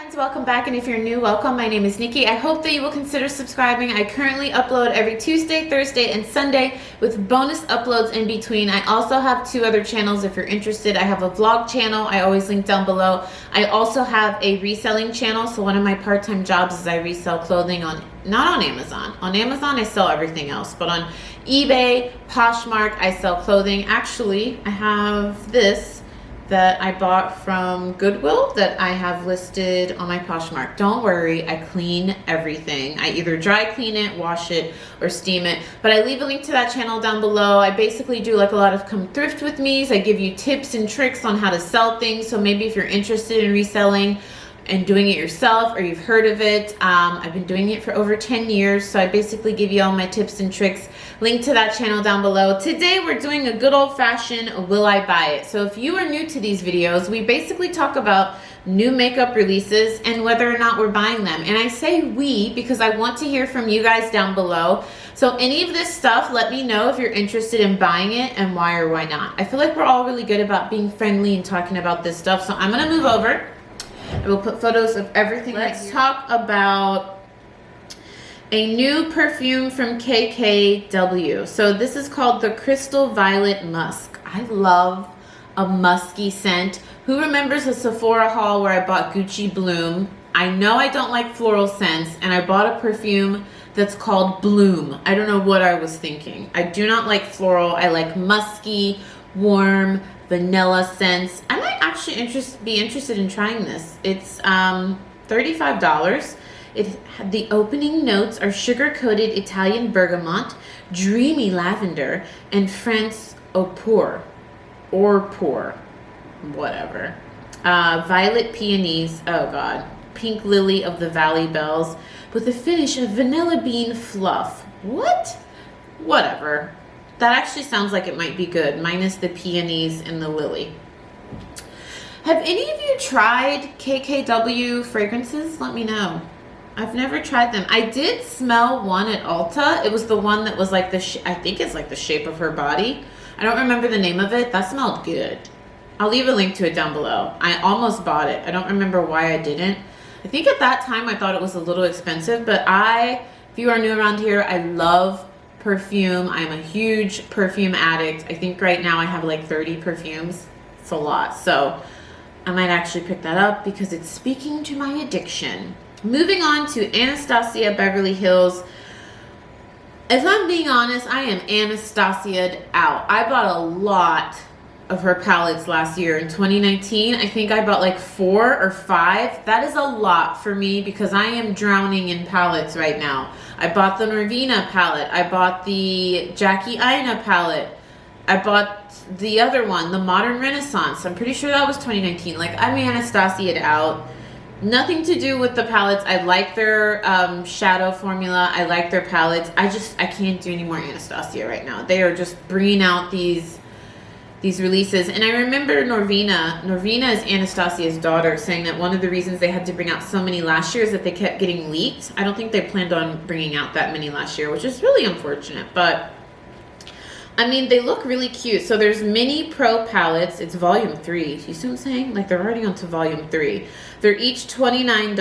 friends, welcome back, and if you're new, welcome. My name is Nikki. I hope that you will consider subscribing. I currently upload every Tuesday, Thursday, and Sunday with bonus uploads in between. I also have two other channels if you're interested. I have a vlog channel. I always link down below. I also have a reselling channel. So one of my part-time jobs is I resell clothing not on Amazon. On Amazon, I sell everything else, but on eBay, Poshmark, I sell clothing. Actually, I have this that I bought from Goodwill that I have listed on my Poshmark. Don't worry, I clean everything. I either dry clean it, wash it, or steam it. But I leave a link to that channel down below. I basically do like a lot of come thrift with me's. I give you tips and tricks on how to sell things. So maybe if you're interested in reselling and doing it yourself, or you've heard of it, I've been doing it for over 10 years. So I basically give you all my tips and tricks. Link to that channel down below. Today we're doing a good old-fashioned will I buy it. So if you are new to these videos, we basically talk about new makeup releases and whether or not we're buying them. And I say we because I want to hear from you guys down below. So any of this stuff, let me know if you're interested in buying it and why or why not. I feel like we're all really good about being friendly and talking about this stuff. So I'm gonna move over. I will put photos of everything. Let's talk about a new perfume from KKW. So this is called the Crystal Violet Musk. I love a musky scent. Who remembers a Sephora haul where I bought Gucci Bloom? I know I don't like floral scents, and I bought a perfume that's called Bloom. I don't know what I was thinking. I do not like floral. I like musky, warm, vanilla scents. I might actually be interested in trying this. It's $35. The opening notes are sugar-coated Italian bergamot, dreamy lavender, and France au pour, whatever. Violet peonies, oh god, pink lily of the valley bells, with a finish of vanilla bean fluff. What? Whatever. That actually sounds like it might be good, minus the peonies and the lily. Have any of you tried KKW fragrances? Let me know. I've never tried them. I did smell one at Ulta. It was the one that was like I think it's like the shape of her body. I don't remember the name of it. That smelled good. I'll leave a link to it down below. I almost bought it. I don't remember why I didn't. I think at that time I thought it was a little expensive, but if you are new around here, I love perfume. I'm a huge perfume addict. I think right now I have like 30 perfumes. It's a lot. So I might actually pick that up because it's speaking to my addiction. Moving on to Anastacio Beverly Hills. If I'm being honest, I am Anastasia'd out. I bought a lot of her palettes last year. In 2019, I think I bought like 4 or 5. That is a lot for me because I am drowning in palettes right now. I bought the Norvina palette. I bought the Jackie Aina palette. I bought the other one, the Modern Renaissance. I'm pretty sure that was 2019. Like, I'm Anastasia'd out. Nothing to do with the palettes. I like their shadow formula. I like their palettes. I can't do any more Anastasia right now. They are just bringing out these releases. And I remember Norvina is Anastasia's daughter, saying that one of the reasons they had to bring out so many last year is that they kept getting leaked. I don't think they planned on bringing out that many last year, which is really unfortunate. But I mean, they look really cute. So there's mini pro palettes. It's volume 3. You see what I'm saying? Like, they're already on to volume 3. They're each $29.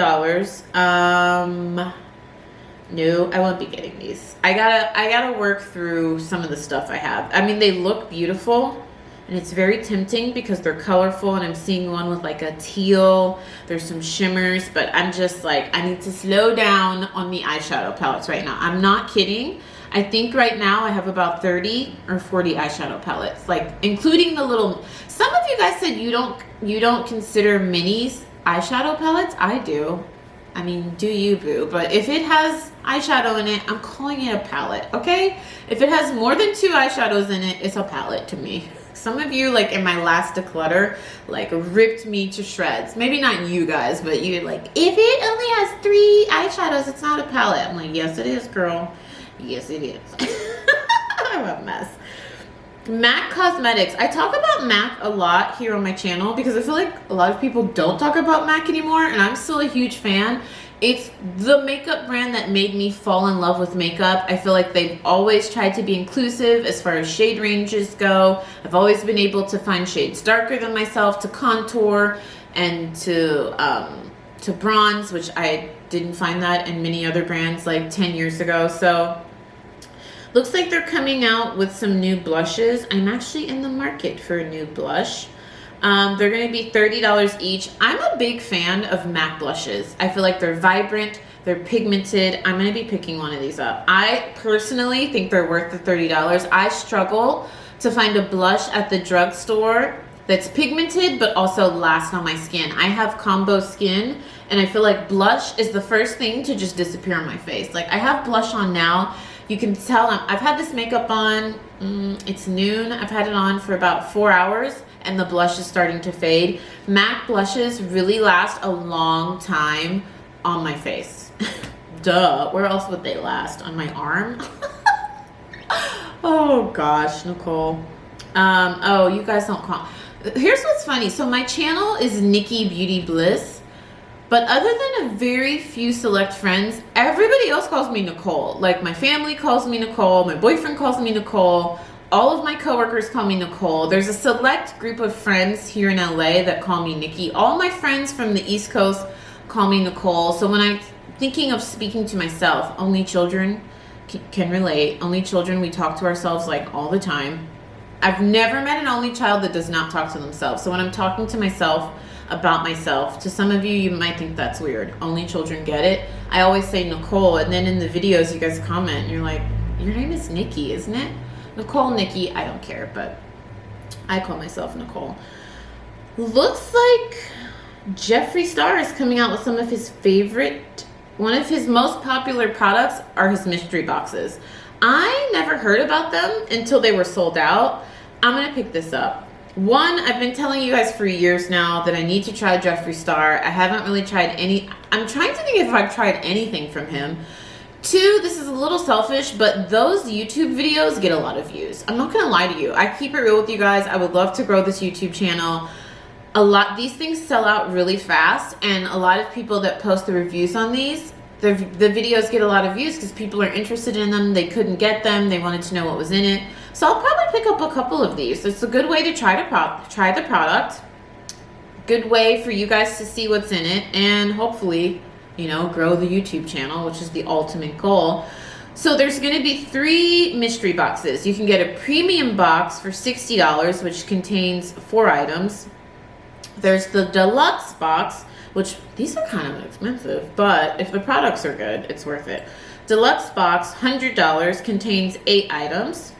No, I won't be getting these. I gotta work through some of the stuff I have. I mean, they look beautiful. And it's very tempting because they're colorful, and I'm seeing one with like a teal. There's some shimmers, but I'm just like, I need to slow down on the eyeshadow palettes right now. I'm not kidding. I think right now I have about 30 or 40 eyeshadow palettes, like including the little, some of you guys said you don't consider minis eyeshadow palettes. I do. I mean, do you, boo? But if it has eyeshadow in it, I'm calling it a palette, okay? If it has more than 2 eyeshadows in it, it's a palette to me. Some of you, like in my last declutter, like ripped me to shreds. Maybe not you guys, but you're like, if it only has 3 eyeshadows, it's not a palette. I'm like, yes, it is, girl. Yes, it is. I'm a mess. MAC Cosmetics. I talk about MAC a lot here on my channel because I feel like a lot of people don't talk about MAC anymore, and I'm still a huge fan. It's the makeup brand that made me fall in love with makeup. I feel like they've always tried to be inclusive as far as shade ranges go. I've always been able to find shades darker than myself to contour and to to bronze, which I didn't find that in many other brands like 10 years ago. So looks like they're coming out with some new blushes. I'm actually in the market for a new blush. They're going to be $30 each. I'm a big fan of MAC blushes. I feel like they're vibrant, they're pigmented. I'm going to be picking one of these up. I personally think they're worth the $30. I struggle to find a blush at the drugstore that's pigmented but also lasts on my skin. I have combo skin, and I feel like blush is the first thing to just disappear on my face. Like, I have blush on now. You can tell I've had this makeup on, it's noon. I've had it on for about 4 hours, and the blush is starting to fade. MAC blushes really last a long time on my face. Duh, where else would they last? On my arm? Oh gosh, Nicole. Oh, you guys don't call. Here's what's funny. So my channel is NikkiBeautyBlis, but other than a very few select friends, everybody else calls me Nicole. Like, my family calls me Nicole, my boyfriend calls me Nicole, all of my coworkers call me Nicole. There's a select group of friends here in LA that call me Nikki. All my friends from the East Coast call me Nicole. So when I'm thinking of speaking to myself, only children can relate. Only children, we talk to ourselves like all the time. I've never met an only child that does not talk to themselves. So when I'm talking to myself about myself, to some of you, you might think that's weird. Only children get it. I always say Nicole, and then in the videos you guys comment and you're like, your name is Nikki, isn't it? Nicole, Nikki, I don't care, but I call myself Nicole. Looks like Jeffree Star is coming out with some of his favorite, one of his most popular products are his mystery boxes. I never heard about them until they were sold out. I'm gonna pick this up. One, I've been telling you guys for years now that I need to try Jeffree Star. I haven't really tried any. I'm trying to think if I've tried anything from him. Two, this is a little selfish, but those YouTube videos get a lot of views. I'm not gonna lie to you. I keep it real with you guys. I would love to grow this YouTube channel. These things sell out really fast, and a lot of people that post the reviews on these, the videos get a lot of views because people are interested in them. They couldn't get them. They wanted to know what was in it. So I'll probably pick up a couple of these. It's a good way to try the product. Good way for you guys to see what's in it, and hopefully, you know, grow the YouTube channel, which is the ultimate goal. So there's going to be 3 mystery boxes. You can get a premium box for $60, which contains 4 items. There's the deluxe box, which these are kind of expensive, but if the products are good, it's worth it. Deluxe box, $100, contains 8 items,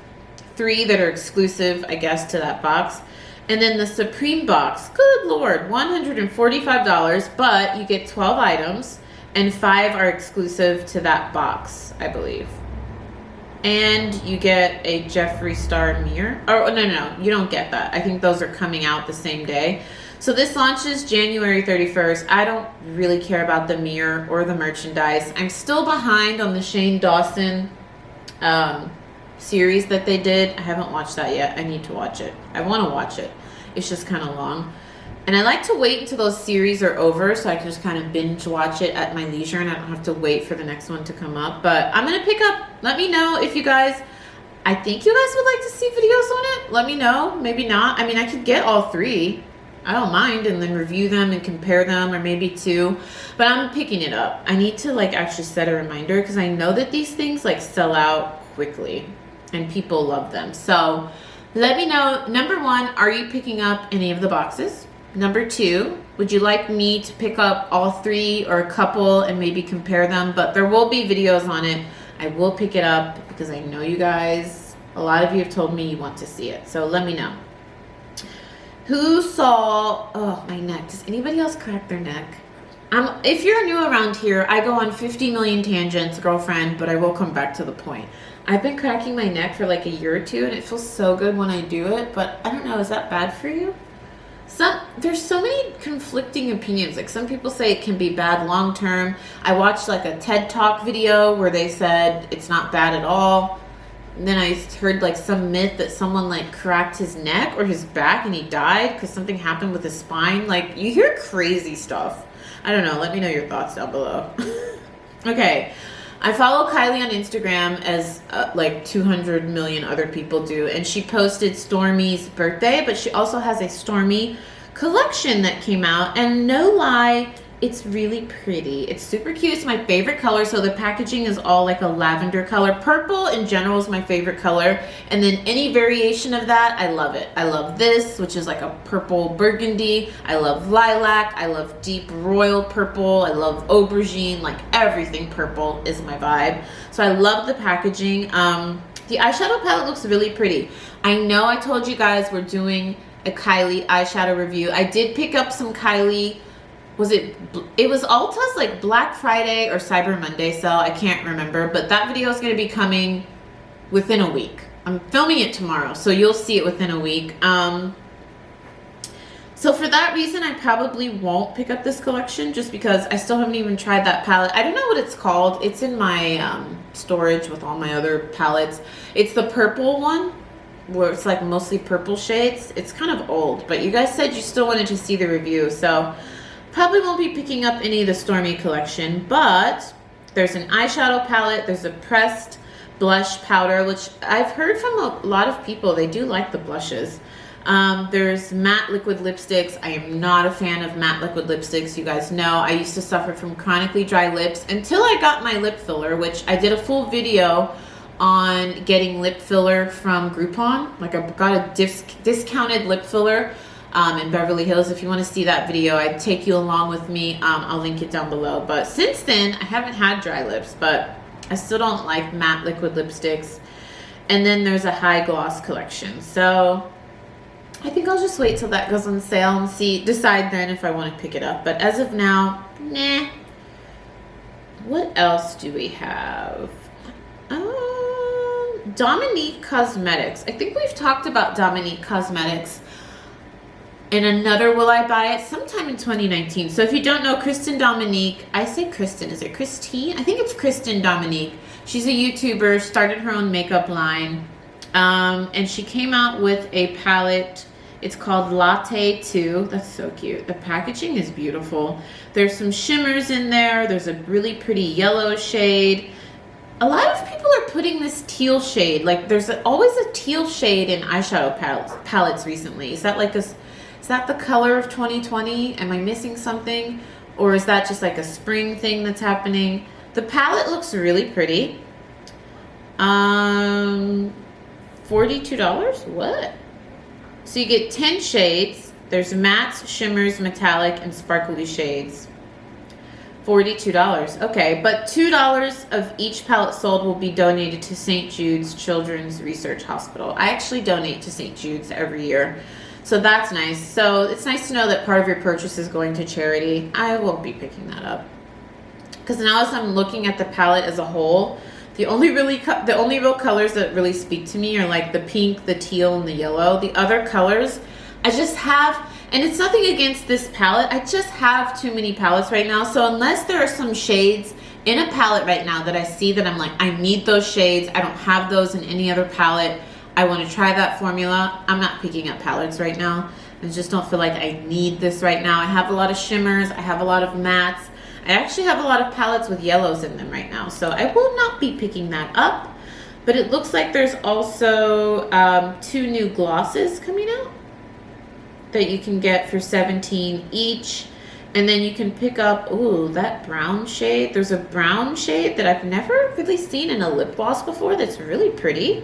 3 that are exclusive, I guess, to that box. And then the Supreme box, good Lord, $145, but you get 12 items, and 5 are exclusive to that box, I believe. And you get a Jeffree Star mirror. Oh, no, you don't get that. I think those are coming out the same day. So this launches January 31st. I don't really care about the mirror or the merchandise. I'm still behind on the Shane Dawson series that they did. I haven't watched that yet. I need to watch it. I want to watch it. It's just kind of long. And I like to wait until those series are over so I can just kind of binge watch it at my leisure and I don't have to wait for the next one to come up. But I'm going to pick up, let me know if you guys, I think you guys would like to see videos on it. Let me know. Maybe not. I mean, I could get all 3. I don't mind, and then review them and compare them, or maybe 2. But I'm picking it up. I need to like actually set a reminder because I know that these things like sell out quickly and people love them. So let me know. Number 1, are you picking up any of the boxes? Number 2, would you like me to pick up all 3 or a couple and maybe compare them? But there will be videos on it. I will pick it up because I know you guys, a lot of you have told me you want to see it. So let me know. Who saw, oh, my neck. Does anybody else crack their neck? If you're new around here, I go on 50 million tangents, girlfriend, but I will come back to the point. I've been cracking my neck for like a year or 2, and it feels so good when I do it, but I don't know, is that bad for you? There's so many conflicting opinions. Like, some people say it can be bad long term. I watched like a TED Talk video where they said it's not bad at all. And then I heard like some myth that someone like cracked his neck or his back and he died because something happened with his spine. Like, you hear crazy stuff. I don't know. Let me know your thoughts down below. Okay. I follow Kylie on Instagram, as like 200 million other people do. And she posted Stormi's birthday, but she also has a Stormi collection that came out. And no lie, It's really pretty. It's super cute. It's my favorite color. So the packaging is all like a lavender color. Purple in general is my favorite color. And then any variation of that, I love it. I love this, which is like a purple burgundy. I love lilac. I love deep royal purple. I love aubergine. Like everything purple is my vibe. So I love the packaging. The eyeshadow palette looks really pretty. I know I told you guys we're doing a Kylie eyeshadow review. I did pick up some Kylie. It was Ulta's like Black Friday or Cyber Monday sale. I can't remember, but that video is going to be coming within a week. I'm filming it tomorrow, so you'll see it within a week. So for that reason, I probably won't pick up this collection just because I still haven't even tried that palette. I don't know what it's called. It's in my storage with all my other palettes. It's the purple one where it's like mostly purple shades. It's kind of old, but you guys said you still wanted to see the review, so probably won't be picking up any of the Stormi collection. But there's an eyeshadow palette. There's a pressed blush powder, which I've heard from a lot of people. They do like the blushes. There's matte liquid lipsticks. I am not a fan of matte liquid lipsticks. You guys know I used to suffer from chronically dry lips until I got my lip filler, which I did a full video on getting lip filler from Groupon. Like I got a discounted lip filler in Beverly Hills. If you want to see that video, I'd take you along with me. I'll link it down below. But since then, I haven't had dry lips, but I still don't like matte liquid lipsticks. And then there's a high gloss collection. So I think I'll just wait till that goes on sale and decide then if I want to pick it up. But as of now, nah. What else do we have? Domonique Cosmetics. I think we've talked about Domonique Cosmetics in another Will I Buy It sometime in 2019. So if you don't know Kristen Domonique, I say Kristen, is it Christine? I think it's Kristen Domonique. She's a YouTuber, started her own makeup line. And she came out with a palette. It's called Latte 2. That's so cute. The packaging is beautiful. There's some shimmers in there. There's a really pretty yellow shade. A lot of people are putting this teal shade. Like there's always a teal shade in eyeshadow palettes recently. Is that like is that the color of 2020? Am I missing something? Or is that just like a spring thing that's happening? The palette looks really pretty. $42? What? So you get 10 shades. There's mattes, shimmers, metallic, and sparkly shades. $42. Okay, but $2 of each palette sold will be donated to St. Jude's Children's Research Hospital. I actually donate to St. Jude's every year, so that's nice. So it's nice to know that part of your purchase is going to charity. I won't be picking that up because now as I'm looking at the palette as a whole, the only real colors that really speak to me are like the pink, the teal, and the yellow. The other colors, I just have, and it's nothing against this palette, I just have too many palettes right now. So unless there are some shades in a palette right now that I see that I'm like, I need those shades, I don't have those in any other palette, I want to try that formula, I'm not picking up palettes right now. I just don't feel like I need this right now. I have a lot of shimmers, I have a lot of mattes. I actually have a lot of palettes with yellows in them right now, so I will not be picking that up. But it looks like there's also 2 new glosses coming out that you can get for $17 each. And then you can pick up, ooh, that brown shade. There's a brown shade that I've never really seen in a lip gloss before that's really pretty.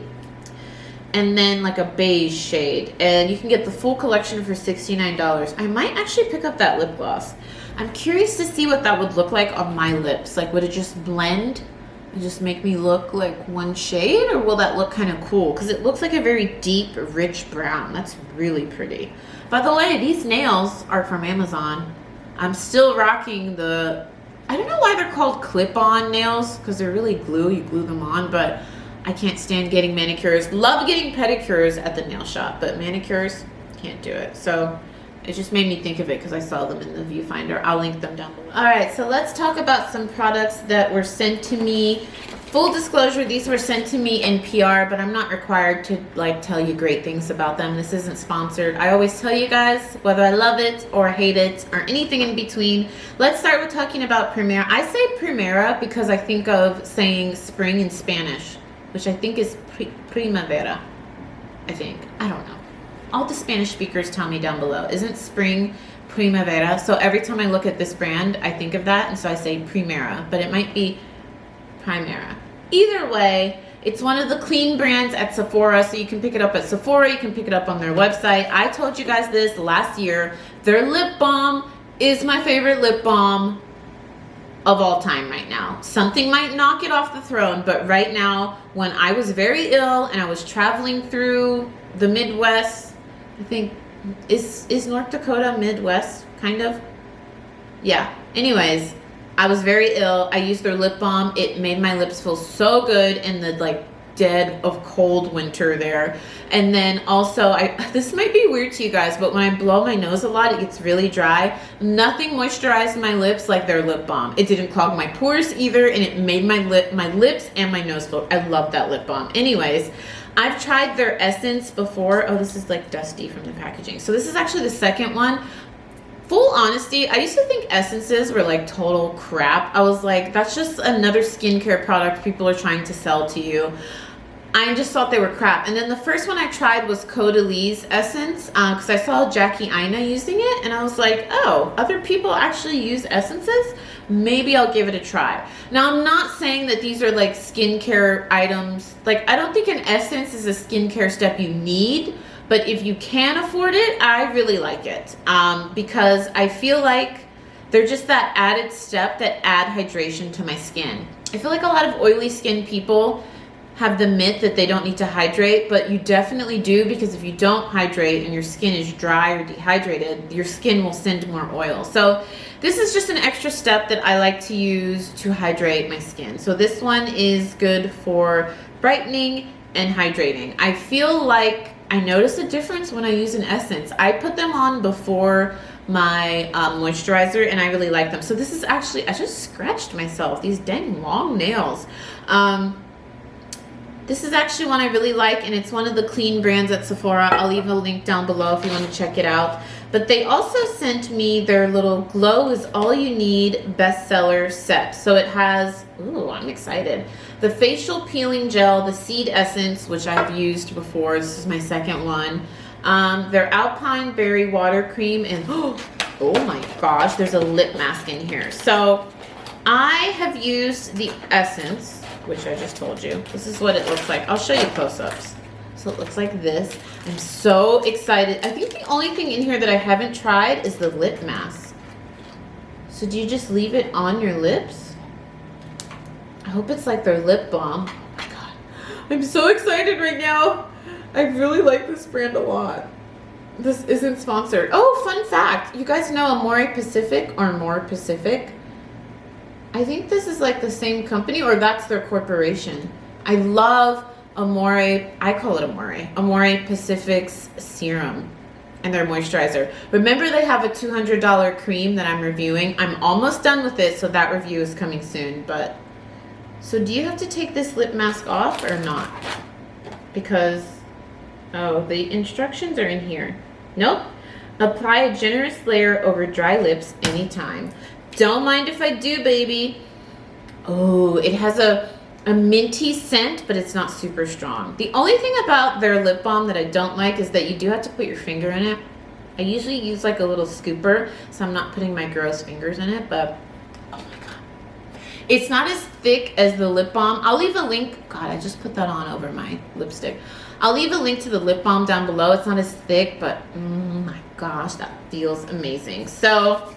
And then like a beige shade. And you can get the full collection for $69. I might actually pick up that lip gloss. I'm curious to see what that would look like on my lips. Like, would it just blend and just make me look like one shade? Or will that look kind of cool? Because it looks like a very deep, rich brown. That's really pretty. By the way, these nails are from Amazon. I'm still rocking the, I don't know why they're called clip-on nails, because they're really glue. You glue them on, but I can't stand getting manicures. Love getting pedicures at the nail shop, but manicures, can't do it. So it just made me think of it because I saw them in the viewfinder. I'll link them down below. All right, so let's talk about some products that were sent to me. Full disclosure, these were sent to me in PR, but I'm not required to like tell you great things about them. This isn't sponsored. I always tell you guys whether I love it or hate it or anything in between. Let's start with talking about Primera. I say Primera because I think of saying spring in Spanish, which I think is primavera, I think. I don't know. All the Spanish speakers tell me down below. Isn't spring Primavera. So every time I look at this brand, I think of that, and so I say Primera, but it might be Primera. Either way, it's one of the clean brands at Sephora, so you can pick it up at Sephora, you can pick it up on their website. I told you guys this last year. Their lip balm is my favorite lip balm of all time right now. Something might knock it off the throne, but right now, when I was very ill and I was traveling through the Midwest, I think, is North Dakota Midwest, kind of? Yeah. Anyways, I was very ill. I used their lip balm. It made my lips feel so good in the like dead of cold winter there. And then also, this might be weird to you guys, but when I blow my nose a lot, it gets really dry. Nothing moisturized my lips like their lip balm. It didn't clog my pores either, and it made my lips and my nose feel. I love that lip balm. Anyways, I've tried their essence before. Oh, this is like dusty from the packaging. So this is actually the second one. Full honesty, I used to think essences were like total crap. I was like, that's just another skincare product people are trying to sell to you. I just thought they were crap. And then the first one I tried was Caudalie essence, because I saw Jackie Aina using it, and I was like, oh, other people actually use essences? Maybe I'll give it a try. Now, I'm not saying that these are like skincare items. Like, I don't think an essence is a skincare step you need, but if you can afford it, I really like it, because I feel like they're just that added step that add hydration to my skin. I feel like a lot of oily skin people have the myth that they don't need to hydrate, but you definitely do, because if you don't hydrate and your skin is dry or dehydrated, your skin will send more oil. So this is just an extra step that I like to use to hydrate my skin. So this one is good for brightening and hydrating. I feel like I notice a difference when I use an essence. I put them on before my moisturizer, and I really like them. So this is actually, I just scratched myself, these dang long nails. This is actually one I really like, and it's one of the clean brands at Sephora. I'll leave a link down below if you want to check it out. But they also sent me their little Glow is All You Need bestseller set. So it has, ooh, I'm excited. The facial peeling gel, the seed essence, which I've used before. This is my second one. Their Alpine Berry Water Cream, and oh my gosh, there's a lip mask in here. So I have used the essence, which I just told you. This is what it looks like. I'll show you close-ups. So it looks like this. I'm so excited. I think the only thing in here that I haven't tried is the lip mask. So do you just leave it on your lips? I hope it's like their lip balm. Oh my God. I'm so excited right now. I really like this brand a lot. This isn't sponsored. Oh, fun fact. You guys know Amore Pacific or Amore Pacific? I think this is like the same company, or that's their corporation. I love Amore, I call it Amore Pacific's serum and their moisturizer. Remember, they have a $200 cream that I'm reviewing. I'm almost done with it, so that review is coming soon. But so do you have to take this lip mask off or not? Because, oh, the instructions are in here. Nope. Apply a generous layer over dry lips anytime. Don't mind if I do, baby. Oh, it has a minty scent, but it's not super strong. The only thing about their lip balm that I don't like is that you do have to put your finger in it. I usually use like a little scooper, so I'm not putting my gross fingers in it, but oh my God. It's not as thick as the lip balm. I'll leave a link. God, I just put that on over my lipstick. I'll leave a link to the lip balm down below. It's not as thick, but oh my gosh, that feels amazing. So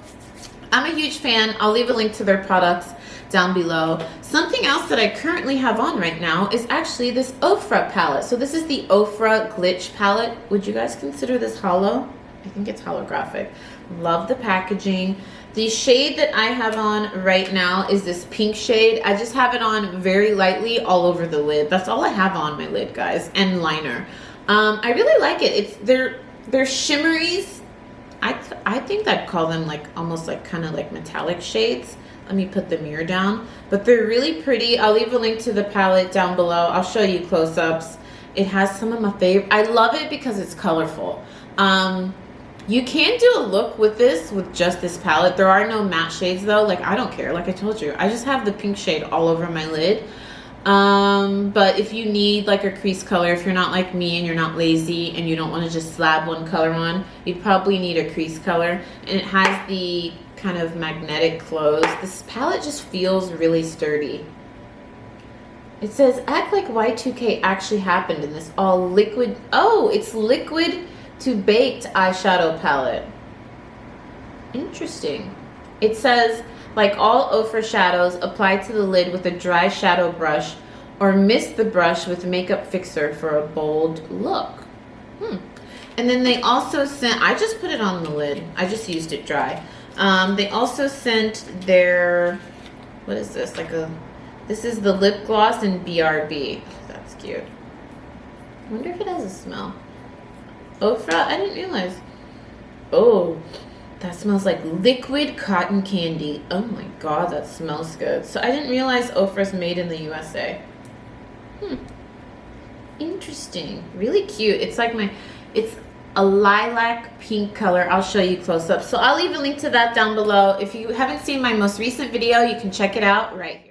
I'm a huge fan. I'll leave a link to their products down below. Something else that I currently have on right now is actually this Oprah palette. So this is the Oprah Glitch palette. Would you guys consider this hollow? I think it's holographic. Love the packaging. The shade that I have on right now is this pink shade. I just have it on very lightly all over the lid. That's all I have on my lid, guys, and liner. I really like it. It's they're shimmeries. I think I'd call them like almost like kind of like metallic shades. Let me put the mirror down. But they're really pretty. I'll leave a link to the palette down below. I'll show you close-ups. It has some of my favorite. I love it because it's colorful. You can do a look with this, with just this palette. There are no matte shades though. Like, I don't care. Like I told you, I just have the pink shade all over my lid. But if you need like a crease color, if you're not like me and you're not lazy and you don't want to just slab one color on, you probably need a crease color. And it has the kind of magnetic close. This palette just feels really sturdy. It says, act like Y2K actually happened in this all liquid. Oh, it's liquid to baked eyeshadow palette. Interesting. It says, like all Ofra shadows, apply to the lid with a dry shadow brush or mist the brush with makeup fixer for a bold look. And then they also sent, I just put it on the lid. I just used it dry. They also sent their, what is this? This is the lip gloss in BRB. That's cute. I wonder if it has a smell. Ofra, I didn't realize. Oh, that smells like liquid cotton candy. Oh my god, that smells good. So I didn't realize Ofra's made in the USA. Interesting. Really cute. It's like it's a lilac pink color. I'll show you close up. So I'll leave a link to that down below. If you haven't seen my most recent video, you can check it out right here.